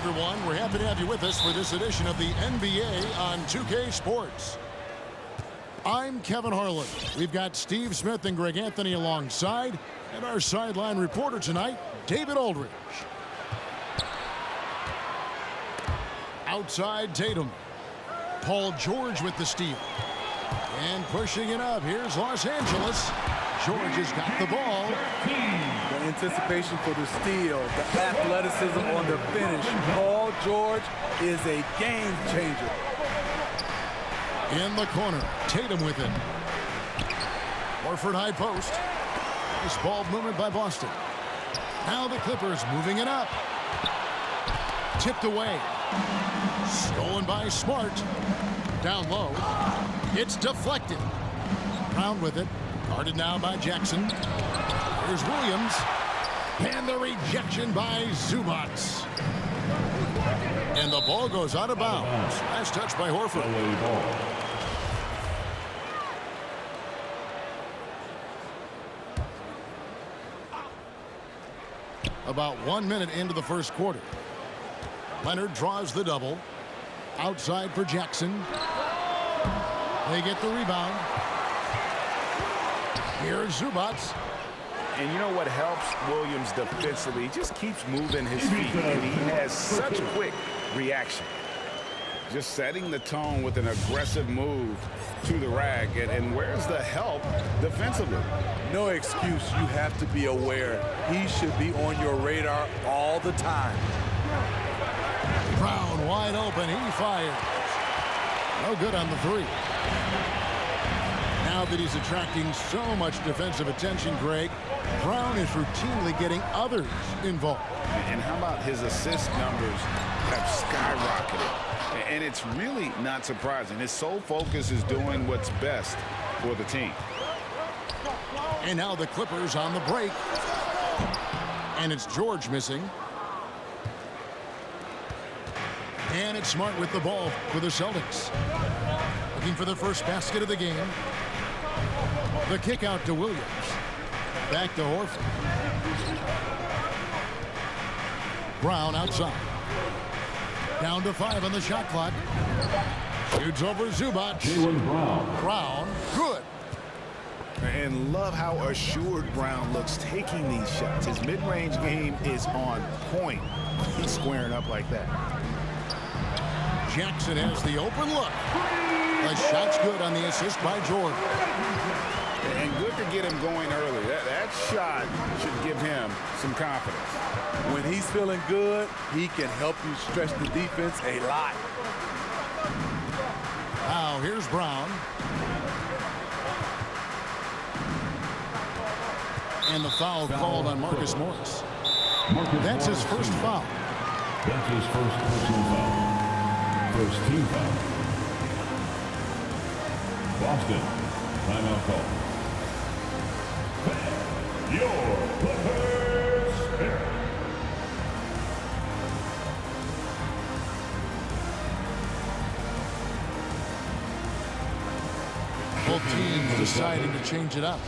everyone. We're happy to have you with us for this edition of the NBA on 2K Sports. I'm Kevin Harlan. We've got Steve Smith and Greg Anthony alongside, and our sideline reporter tonight, David Aldridge. Outside Tatum. Paul George with the steal. And pushing it up, here's Los Angeles. George has got the ball. The anticipation for the steal, the athleticism on the finish. Paul George is a game changer. In the corner, Tatum with it. Horford high post. Nice ball movement by Boston. Now the Clippers moving it up. Tipped away. Stolen by Smart. Down low. It's deflected. Brown with it. Guarded now by Jackson. Here's Williams. And the rejection by Zubac. And the ball goes out of bounds. Last touch by Horford. About 1 minute into the first quarter. Leonard draws the double. Outside for Jackson. They get the rebound. Here's Zubac. And you know what helps Williams defensively? He just keeps moving his feet, and he has such quick reaction. Just setting the tone with an aggressive move to the rack. And where's the help defensively? No excuse. You have to be aware. He should be on your radar all the time. Brown wide open. He fires. No good on the three. Now that he's attracting so much defensive attention, Greg, Brown is routinely getting others involved. And how about his assist numbers have skyrocketed? And it's really not surprising. His sole focus is doing what's best for the team. And now the Clippers on the break. And it's George missing. And it's Smart with the ball for the Celtics. Looking for the first basket of the game. The kick out to Williams. Back to Horford. Brown outside. Down to 5 on the shot clock. Shoots over Zubac. Brown, good. And love how assured Brown looks taking these shots. His mid-range game is on point. He's squaring up like that. Jackson has the open look. The shot's good on the assist by Jordan. And good to get him going early. That shot should give him some confidence. When he's feeling good, he can help you stretch the defense a lot. Now here's Brown. And the foul called on Marcus Morris. That's his first foul. That's his first personal foul. First team foul. Boston, timeout call. Your Clippers Spirit. Both teams deciding to change it up.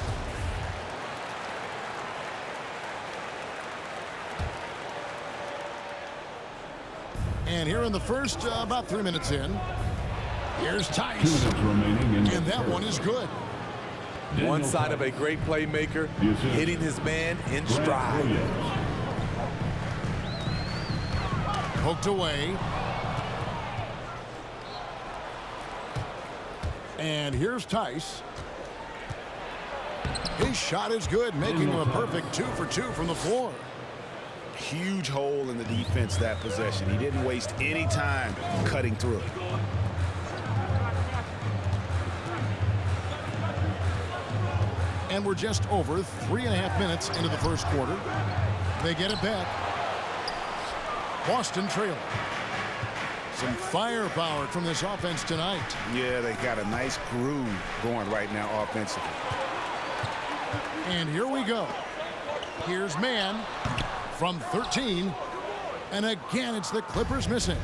And here in the first, about 3 minutes in, here's Tice. 2 minutes remaining in and that one is good. One side of a great playmaker, hitting his man in stride. Poked away. And here's Tice. His shot is good, making him a perfect 2 for 2 from the floor. Huge hole in the defense that possession. He didn't waste any time cutting through. And we're just over 3.5 minutes into the first quarter. They get it back. Boston trailing. Some firepower from this offense tonight. Yeah, they got a nice groove going right now offensively. And here we go. Here's Mann from 13. And again, it's the Clippers missing.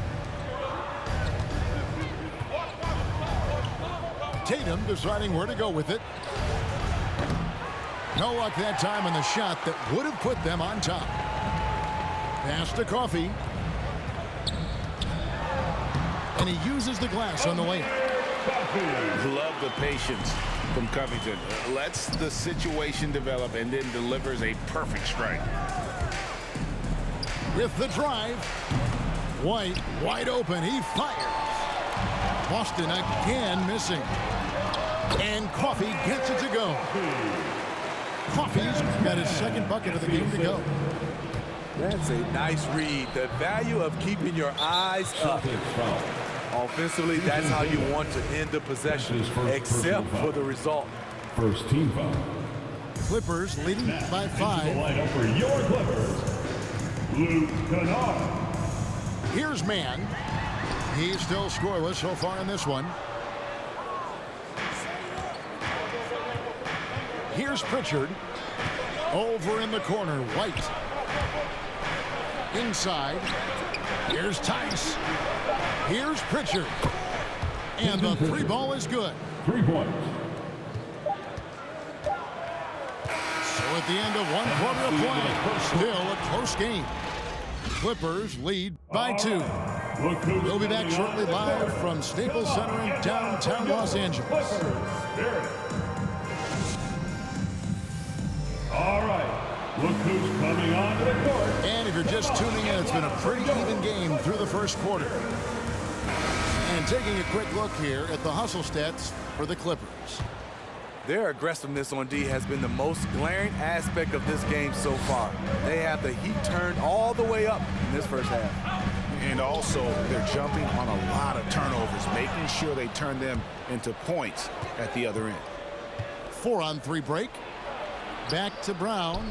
Tatum deciding where to go with it. No luck that time on the shot that would have put them on top. Pass to Coffee. And he uses the glass on the layup. Love the patience from Covington. Lets the situation develop and then delivers a perfect strike. With the drive, White wide open. He fires. Boston again missing. And Coffey gets it to go. Coffey's got his second bucket of the game to go. That's a nice read. The value of keeping your eyes up. Offensively, that's how you want to end the possession, except for the result. First team foul. Clippers leading by 5. Lineup for your Clippers, Luke Kennard. Here's Mann. He's still scoreless so far in this one. Here's Pritchard. Over in the corner, White. Inside. Here's Tice. Here's Pritchard. And the three ball is good. 3 points. So at the end of 1 quarter of play, still a close game. Clippers lead by 2. We'll be back shortly live from Staples Center in downtown Los Angeles. All right, look who's coming onto the court. And if you're just tuning in, it's been a pretty even game through the first quarter. And taking a quick look here at the hustle stats for the Clippers. Their aggressiveness on D has been the most glaring aspect of this game so far. They have the heat turned all the way up in this first half. And also, they're jumping on a lot of turnovers, making sure they turn them into points at the other end. 4-on-3 break. Back to Brown.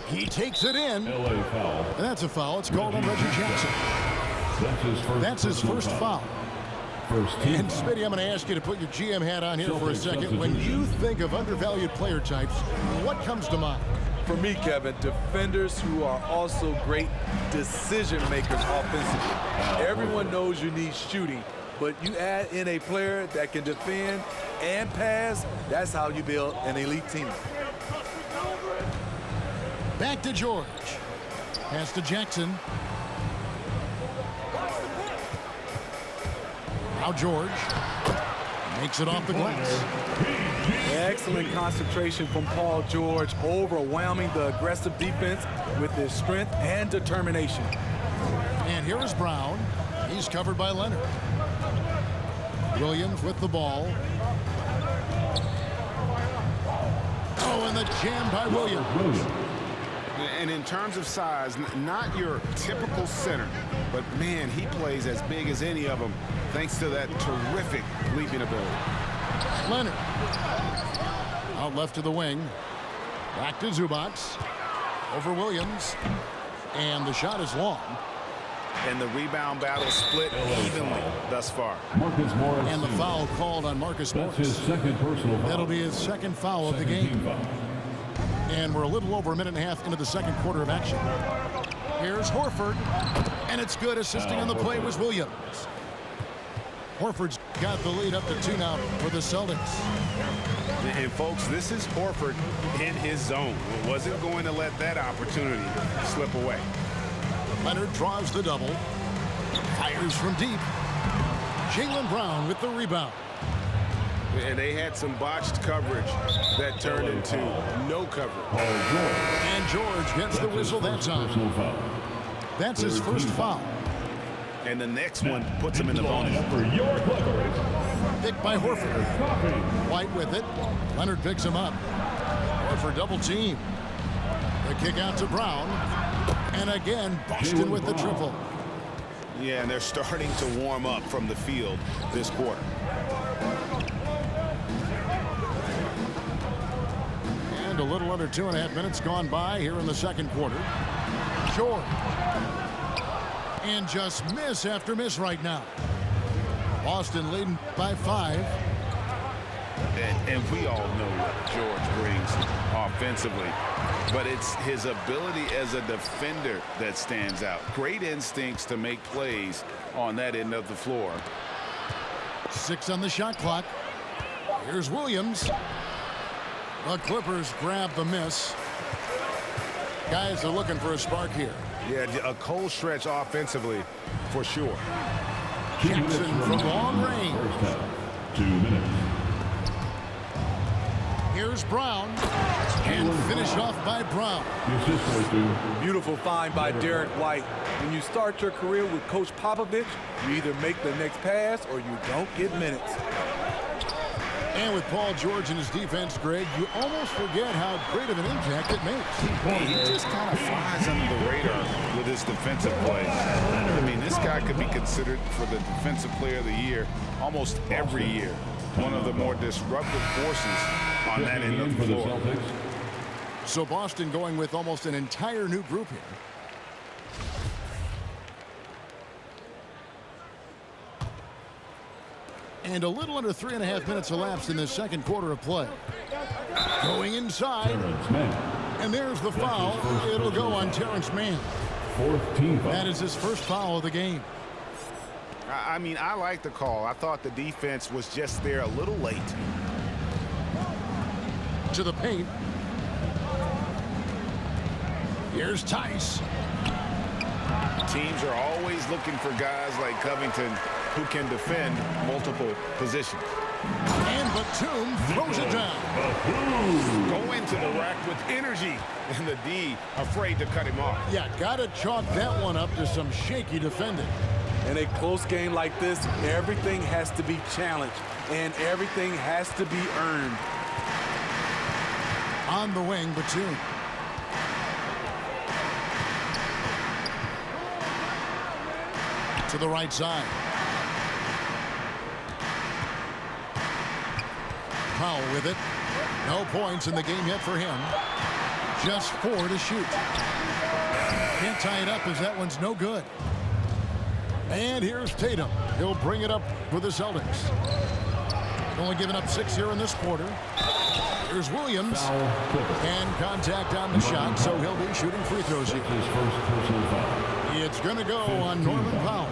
He takes it in. LA foul. And that's a foul. It's called on Reggie Jackson. That's his first foul. First team And foul. Smitty, I'm going to ask you to put your GM hat on here for a second. When you think of undervalued player types, what comes to mind? For me, Kevin, defenders who are also great decision makers offensively. Everyone knows you need shooting, but you add in a player that can defend and pass, that's how you build an elite team. Back to George. Pass to Jackson. Now George makes it off the glass. Excellent concentration from Paul George, overwhelming the aggressive defense with his strength and determination. And here is Brown. He's covered by Leonard. Williams with the ball. Oh, and the jam by Williams. And in terms of size, not your typical center, but man, he plays as big as any of them thanks to that terrific leaping ability. Leonard. Out left to the wing. Back to Zubac. Over Williams. And the shot is long. And the rebound battle split evenly thus far. Marcus Morris. And the foul called on Marcus That's Morris. his second personal foul. That'll be his second foul of the Second team game. foul. And we're a little over a minute and a half into the second quarter of action. Here's Horford. And it's good. Assisting on the play was Williams. Horford's got the lead up to 2 now for the Celtics. And folks, this is Horford in his zone. Wasn't going to let that opportunity slip away. Leonard draws the double. Fires from deep. Jaylen Brown with the rebound. And they had some botched coverage that turned into no coverage. And George gets the whistle that time. Personal foul. That's his first foul. And the next one puts him in the bonus. For your Clippers, Picked by Horford. White with it. Leonard picks him up. Horford double team. The kick out to Brown. And again, Boston with the triple. Yeah, and they're starting to warm up from the field this quarter. And a little under 2.5 minutes gone by here in the second quarter. George. And just miss after miss right now. Boston leading by 5. And we all know what George brings offensively, but it's his ability as a defender that stands out. Great instincts to make plays on that end of the floor. 6 on the shot clock. Here's Williams. The Clippers grab the miss. Guys are looking for a spark here. Yeah, a cold stretch offensively, for sure. Jackson from long range. First half, 2 minutes. Here's Brown. And finished off by Brown. The assist goes to Beautiful find by Derek White. When you start your career with Coach Popovich, you either make the next pass or you don't get minutes. And with Paul George in his defense, Greg, you almost forget how great of an impact it makes. He just kind of flies under the radar with his defensive play. I mean, this guy could be considered for the Defensive Player of the Year almost every year. One of the more disruptive forces on that end of the for the floor. Celtics. So Boston going with almost an entire new group here. And a little under 3.5 minutes elapsed in the second quarter of play. Going inside. Terrence Mann. And there's the foul. It'll go on Terrence Mann. Fourth team foul. That is his first foul of the game. I mean, I like the call. I thought the defense was just there a little late. To the paint. Here's Tice. Teams are always looking for guys like Covington who can defend multiple positions. And Batum throws it down. Go into the rack with energy, and the D afraid to cut him off. Yeah, gotta chalk that one up to some shaky defending. In a close game like this, everything has to be challenged and everything has to be earned. On the wing, Batum. To the right side. Powell with it. No points in the game yet for him. Just 4 to shoot. Can't tie it up as that one's no good. And here's Tatum. He'll bring it up for the Celtics. Only giving up 6 here in this quarter. Here's Williams. And contact on the shot, so he'll be shooting free throws here. His first personal foul. It's going to go on Norman Powell.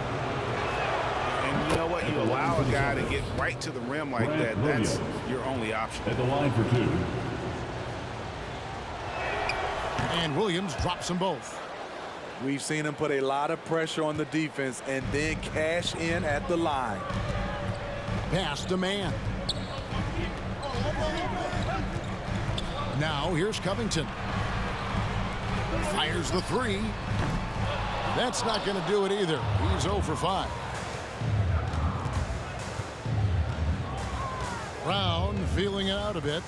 And you know what? You allow a guy to get right to the rim like that, that's your only option. At the line for 2. And Williams drops them both. We've seen him put a lot of pressure on the defense and then cash in at the line. Pass to man. Now here's Covington. Fires the 3. That's not going to do it either. He's 0 for 5. Brown feeling it out a bit.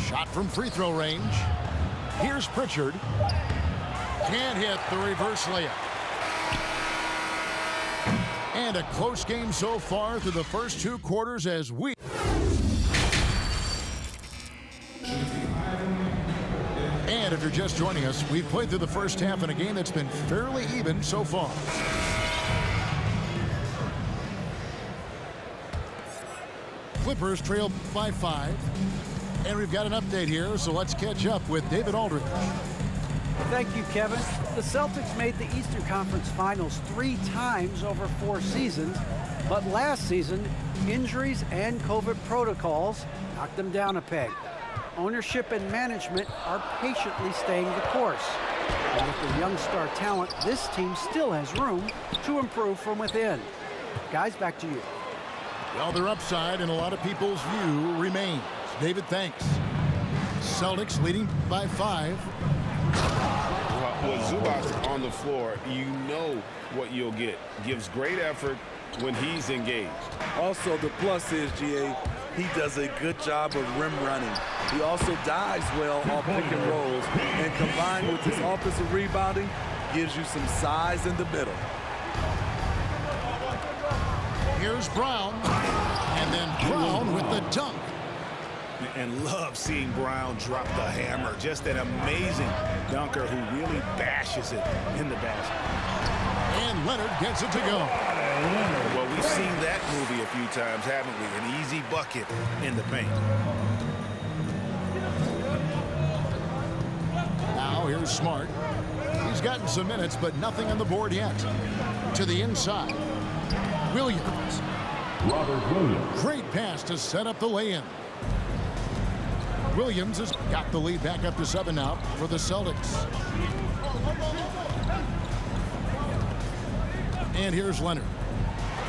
Shot from free throw range. Here's Pritchard. Can't hit the reverse layup. And a close game so far through the first 2 quarters as we... And if you're just joining us, we've played through the first half in a game that's been fairly even so far. Clippers trail by 5. And we've got an update here, so let's catch up with David Aldridge. Thank you, Kevin. The Celtics made the Eastern Conference Finals 3 times over 4 seasons, but last season, injuries and COVID protocols knocked them down a peg. Ownership and management are patiently staying the course. And with the young star talent, this team still has room to improve from within. Guys, back to you. Well, their upside in a lot of people's view remains. David, thanks. Celtics leading by 5. With Zubac on the floor, you know what you'll get. Gives great effort when he's engaged. Also, the plus is, GA, he does a good job of rim running. He also dives well off pick and rolls, and combined with his offensive rebounding, gives you some size in the middle. Here's Brown. And then Brown with the dunk. And love seeing Brown drop the hammer. Just an amazing dunker who really bashes it in the basket. And Leonard gets it to go. Well, we've seen that movie a few times, haven't we? An easy bucket in the paint. Now here's Smart. He's gotten some minutes, but nothing on the board yet. To the inside. Williams. Robert Williams. Great pass to set up the lay-in. Williams has got the lead back up to 7 now for the Celtics. And here's Leonard.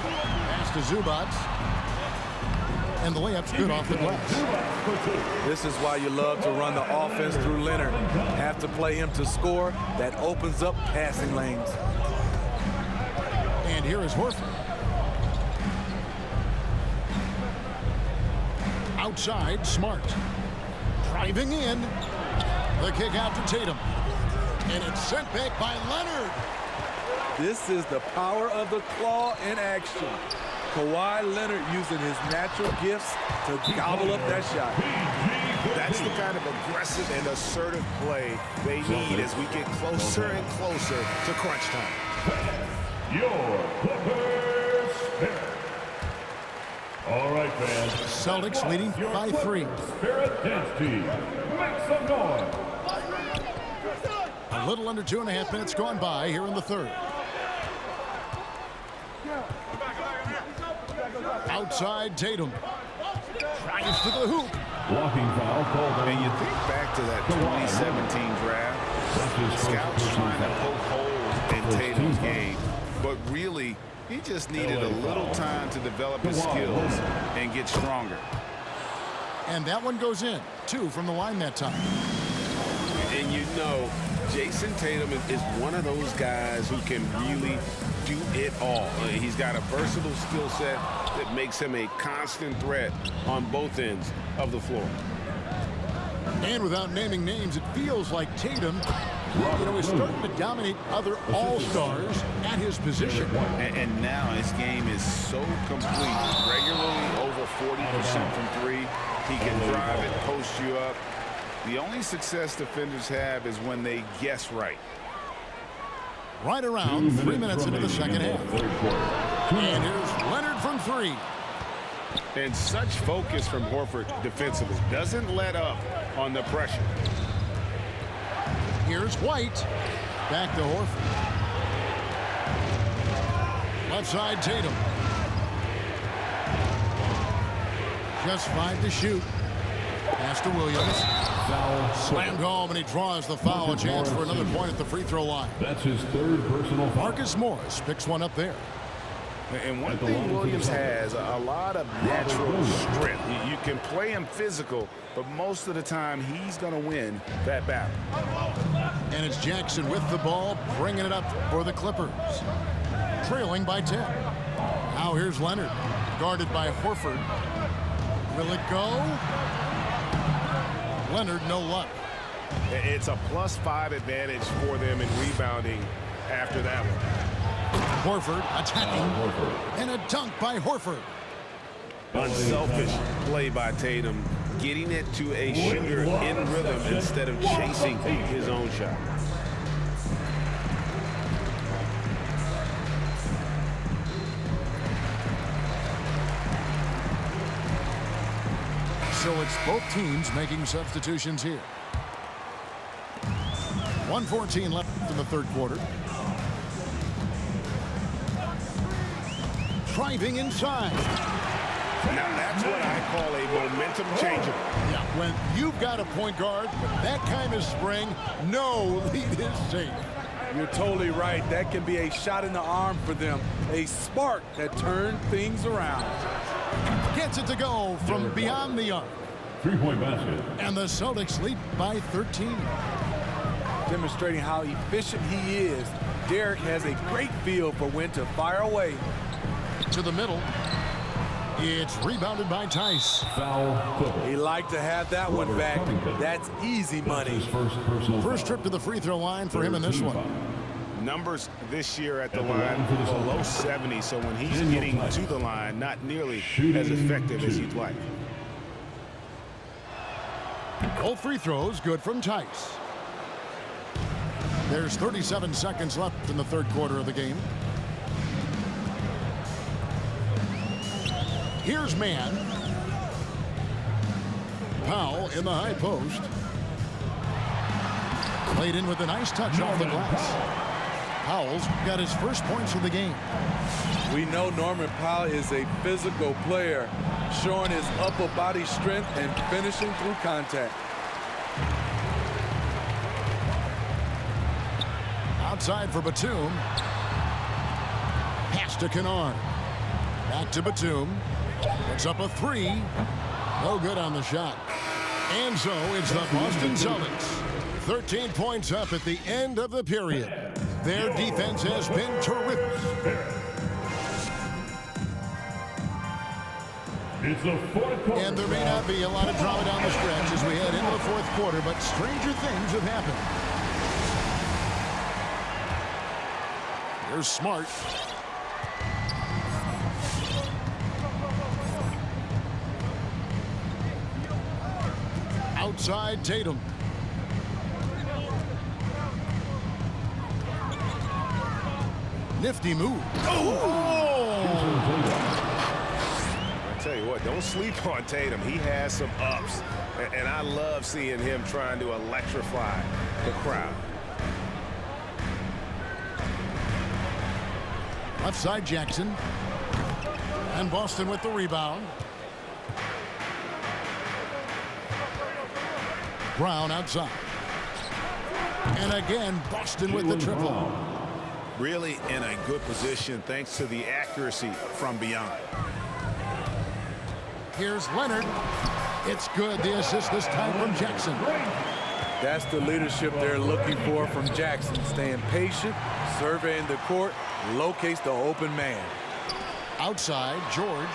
Pass to Zubac. And the layup's good off the glass. This is why you love to run the offense through Leonard. Have to play him to score. That opens up passing lanes. And here is Horford. Outside, Smart. Driving in. The kick out to Tatum. And it's sent back by Leonard. This is the power of the claw in action. Kawhi Leonard using his natural gifts to gobble up that shot. That's the kind of aggressive and assertive play they need as we get closer and closer to crunch time. Your Clippers Spirit. All right, fans. Celtics leading by 3. Spirit dance team. Make some noise. A little under 2.5 minutes gone by here in the third. Outside, Tatum. Drives to the hoop. Blocking foul called. And you think back to that 2017 draft, scouts trying to poke holes in Tatum's game, but really, he just needed a little time to develop his skills and get stronger. And that one goes in. 2 from the line that time. And you know, Jason Tatum is one of those guys who can really do it all. He's got a versatile skill set that makes him a constant threat on both ends of the floor. And without naming names, it feels like Tatum, is starting to dominate other all-stars at his position. And now his game is so complete. Regularly over 40% from 3. He can drive it, post you up. The only success defenders have is when they guess right. Right around 3 minutes into the second half. And here's Leonard from 3. And such focus from Horford defensively. Doesn't let up on the pressure. Here's White. Back to Horford. Left side, Tatum. Just 5 to shoot. Pass to Williams. Foul slammed home, and he draws the foul. A chance for another point at the free throw line. That's his third personal foul. Marcus Morris picks one up there. And one thing Williams has, a lot of natural strength. You can play him physical, but most of the time he's going to win that battle. And it's Jackson with the ball, bringing it up for the Clippers. Trailing by 10. Now here's Leonard, guarded by Horford. Will it go? Leonard, no luck. It's a +5 advantage for them in rebounding after that one. Horford attacking. And a dunk by Horford. Unselfish play by Tatum, getting it to a shooter in rhythm instead of chasing his own shot. So it's both teams making substitutions here. 1:14 left in the third quarter. Driving inside. Now that's what I call a momentum changer. Yeah, when you've got a point guard with that kind of spring, no lead is safe. You're totally right. That can be a shot in the arm for them. A spark that turns things around. Gets it to go from beyond the arc. 3-point basket. And the Celtics lead by 13. Demonstrating how efficient he is, Derek has a great feel for when to fire away. To the middle. It's rebounded by Tice. Foul. He liked to have that one back. That's easy money. His first personal First trip to the free throw line for him in this one. Numbers this year at the line below 70, so when he's getting to the line, not nearly as effective as you'd like. Both free throws good from Tice. There's 37 seconds left in the third quarter of the game. Here's man. Powell in the high post. Played in with a nice touch off the glass. Powell's got his first points of the game. We know Norman Powell is a physical player, showing his upper body strength and finishing through contact. Outside for Batum. Pass to Kennard. Back to Batum. Puts up a three. No good on the shot. And so it's the Boston Celtics. 13 points up at the end of the period. Their defense has been terrific. It's the fourth quarter. And there may not be a lot of drama down the stretch as we head into the fourth quarter, but stranger things have happened. Here's Smart. Outside Tatum. Nifty move. I tell you what, don't sleep on Tatum. He has some ups, and I love seeing him trying to electrify the crowd. Left side Jackson. And Boston with the rebound. Brown outside. And again, Boston with the triple. Really in a good position thanks to the accuracy from beyond. Here's Leonard. It's good. The assist this time from Jackson. That's the leadership they're looking for from Jackson. Staying patient, surveying the court, locates the open man. Outside, George.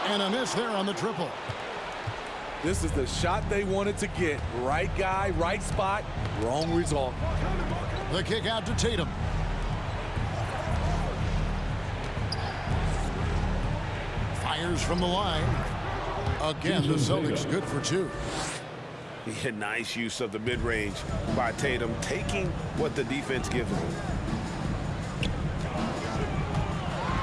And a miss there on the triple. This is the shot they wanted to get. Right guy, right spot, wrong result. The kick out to Tatum. Fires from the line. Again, the Celtics good for two. Yeah, nice use of the mid-range by Tatum, taking what the defense gives him.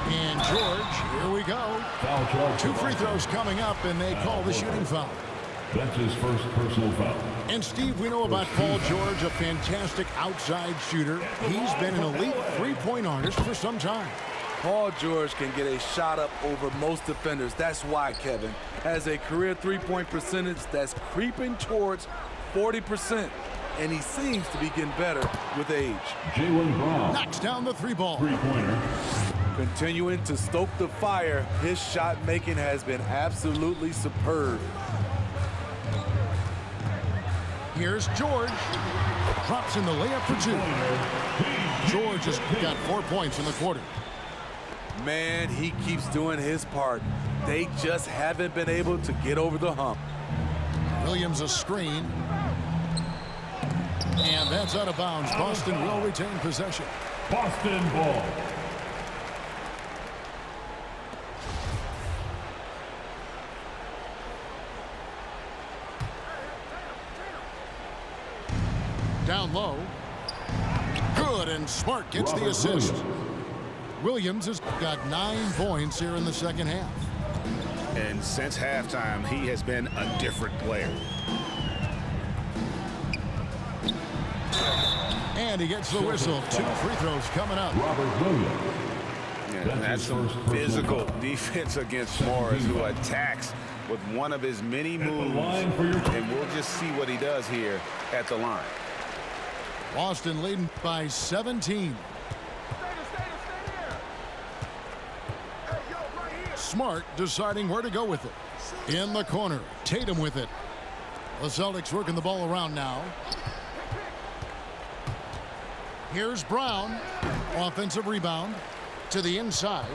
And George, here we go. Foul charge. 2 free throws coming up, and they call the shooting foul. That's his first personal foul. And Steve, we know about Paul George, a fantastic outside shooter. He's been an elite three-point artist for some time. Paul George can get a shot up over most defenders. That's why Kevin has a career three-point percentage that's creeping towards 40%. And he seems to be getting better with age. Jaylen Brown. Knocks down the three ball. Three-pointer. Continuing to stoke the fire, his shot making has been absolutely superb. Here's George. Drops in the layup for two. George has got 4 points in the quarter. Man, he keeps doing his part. They just haven't been able to get over the hump. Williams a screen. And that's out of bounds. Boston will retain possession. Boston ball. Down low. Good, and Smart gets the assist. Williams has got 9 points here in the second half. And since halftime, he has been a different player. And he gets the whistle. 2 free throws coming up. Robert Williams. Yeah, that's some physical defense against Morris, who attacks with one of his many moves. And we'll just see what he does here at the line. Boston leading by 17. Smart deciding where to go with it. In the corner, Tatum with it. The Celtics working the ball around now. Here's Brown. Offensive rebound to the inside.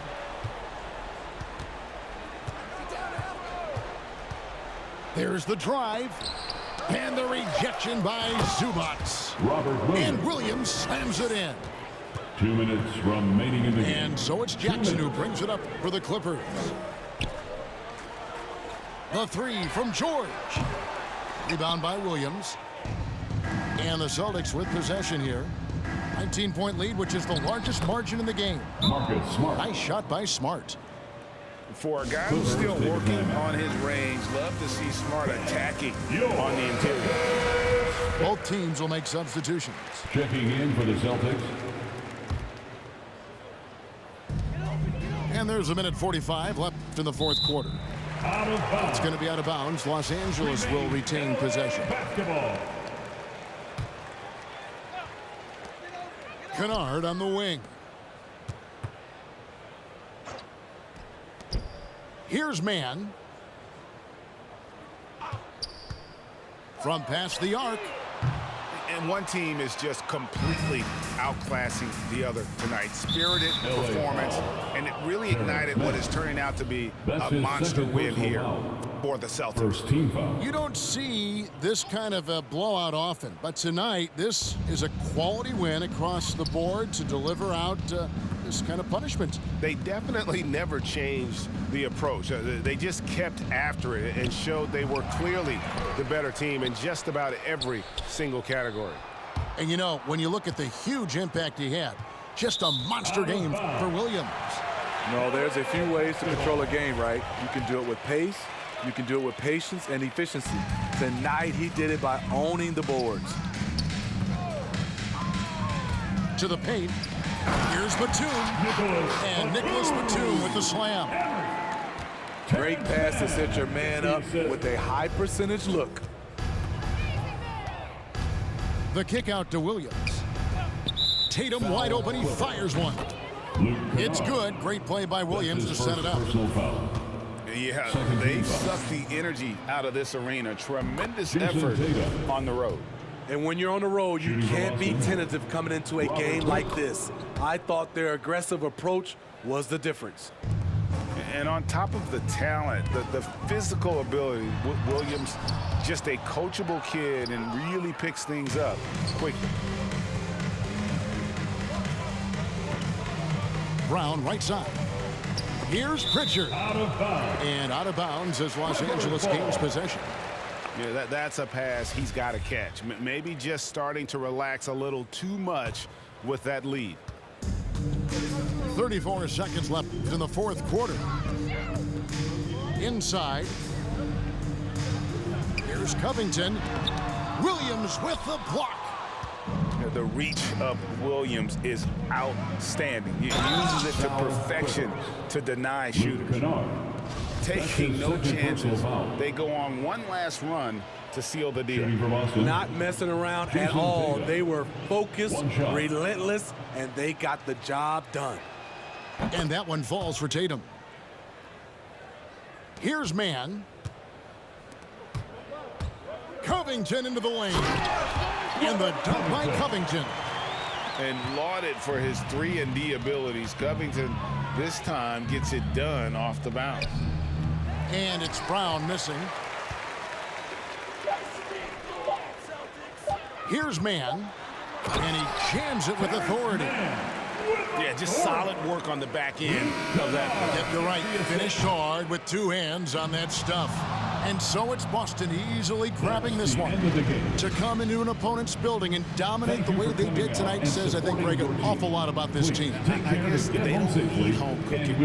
There's the drive. And the rejection by Zubac. Robert Williams. And Williams slams it in. 2 minutes remaining in the game. And so it's Jackson who brings it up for the Clippers. The three from George. Rebound by Williams. And the Celtics with possession here. 19-point lead, which is the largest margin in the game. Marcus Smart. Nice shot by Smart. For a guy who's still working on his range, love to see Smart attacking on the interior. Both teams will make substitutions. Checking in for the Celtics. And there's a minute 45 left in the fourth quarter. Out of bounds. It's going to be out of bounds. Los Angeles will retain possession. Basketball. Kennard on the wing. Here's Mann. From past the arc. And one team is just completely outclassing the other tonight. Spirited performance, and it really ignited what is turning out to be a monster win here for the Celtics. First team foul. You don't see this kind of a blowout often, but tonight this is a quality win across the board to deliver out this kind of punishment. They definitely never changed the approach. They just kept after it and showed they were clearly the better team in just about every single category. And you know, when you look at the huge impact he had, just a monster game for Williams. No, there's a few ways to control a game, right? You can do it with pace, you can do it with patience and efficiency. Tonight, he did it by owning the boards. To the paint. Here's Batum. And Nicholas Batum with the slam. Great pass to set your man up with a high percentage look. The kick out to Williams. Tatum wide open. He fires one. It's good. Great play by Williams to set it up. Personal foul. Yeah, they sucked the energy out of this arena. Tremendous effort on the road. And when you're on the road, you can't be tentative coming into a game like this. I thought their aggressive approach was the difference. And on top of the talent, the physical ability, Williams, just a coachable kid and really picks things up quickly. Brown right side. Here's Pritchard. Out of bounds. And out of bounds as Los Angeles gains possession. Yeah, that's a pass he's got to catch. Maybe just starting to relax a little too much with that lead. 34 seconds left in the fourth quarter. Inside. Here's Covington. Williams with the block. The reach of Williams is outstanding. He uses it to perfection to deny shooters. Kennard. Taking no chances. They go on one last run to seal the deal. Shooting for Boston. Not messing around at Jason all. Tatum. They were focused, One shot. relentless, and they got the job done. And that one falls for Tatum. Here's Mann. Covington into the lane. And the dunk by Covington. And lauded for his 3-and-D abilities. Covington this time gets it done off the bounce. And it's Brown missing. Here's Mann. And he jams it with authority. Yeah, just solid work on the back end of that. Yep, you're right. Finished hard with two hands on that stuff. And so it's Boston easily grabbing this one. End of the game. To come into an opponent's building and dominate the way they did tonight says, I think, Greg, an awful lot about this team. I guess they don't need home cooking.